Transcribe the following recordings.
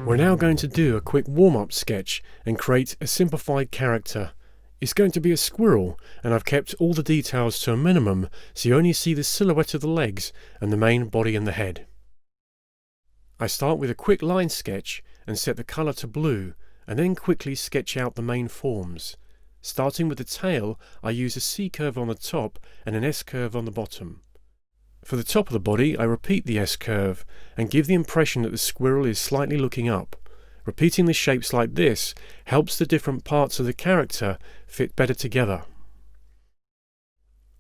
We're now going to do a quick warm-up sketch and create a simplified character. It's going to be a squirrel, and I've kept all the details to a minimum so you only see the silhouette of the legs and the main body and the head. I start with a quick line sketch and set the colour to blue, and then quickly sketch out the main forms. Starting with the tail, I use a C curve on the top and an S curve on the bottom. For the top of the body, I repeat the S curve and give the impression that the squirrel is slightly looking up. Repeating the shapes like this helps the different parts of the character fit better together.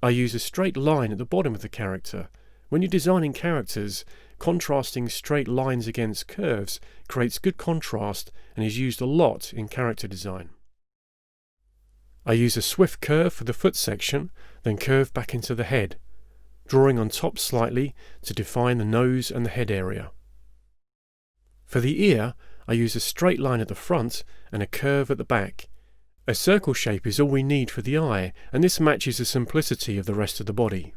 I use a straight line at the bottom of the character. When you're designing characters, contrasting straight lines against curves creates good contrast and is used a lot in character design. I use a swift curve for the foot section, then curve back into the head, drawing on top slightly to define the nose and the head area. For the ear, I use a straight line at the front and a curve at the back. A circle shape is all we need for the eye, and this matches the simplicity of the rest of the body.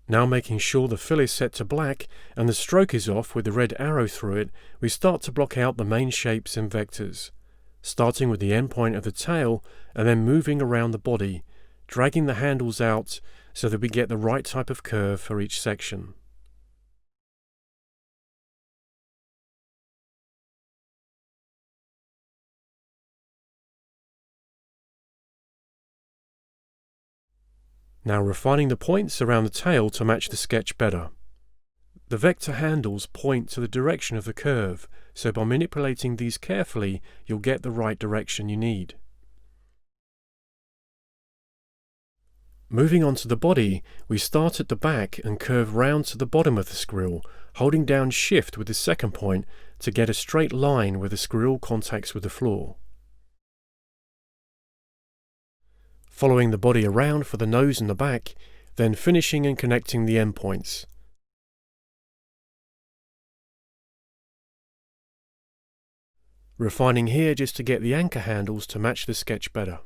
Now, making sure the fill is set to black and the stroke is off with the red arrow through it, we start to block out the main shapes and vectors, starting with the end point of the tail and then moving around the body, dragging the handles out so that we get the right type of curve for each section. Now refining the points around the tail to match the sketch better. The vector handles point to the direction of the curve, so by manipulating these carefully, you'll get the right direction you need. Moving on to the body, we start at the back and curve round to the bottom of the squirrel, holding down Shift with the second point to get a straight line where the squirrel contacts with the floor. Following the body around for the nose and the back, then finishing and connecting the endpoints. Refining here just to get the anchor handles to match the sketch better.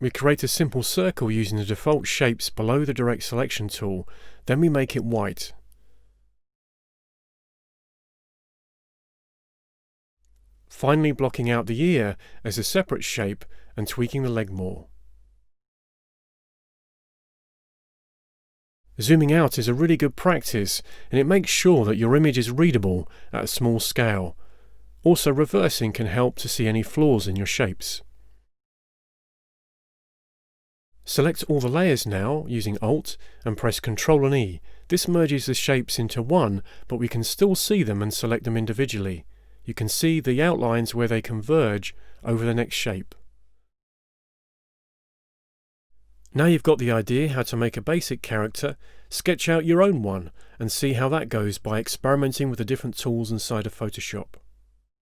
We create a simple circle using the default shapes below the direct selection tool, then we make it white. Finally blocking out the ear as a separate shape and tweaking the leg more. Zooming out is a really good practice, and it makes sure that your image is readable at a small scale. Also, reversing can help to see any flaws in your shapes. Select all the layers now using Alt and press Ctrl and E. This merges the shapes into one, but we can still see them and select them individually. You can see the outlines where they converge over the next shape. Now you've got the idea how to make a basic character, sketch out your own one and see how that goes by experimenting with the different tools inside of Photoshop.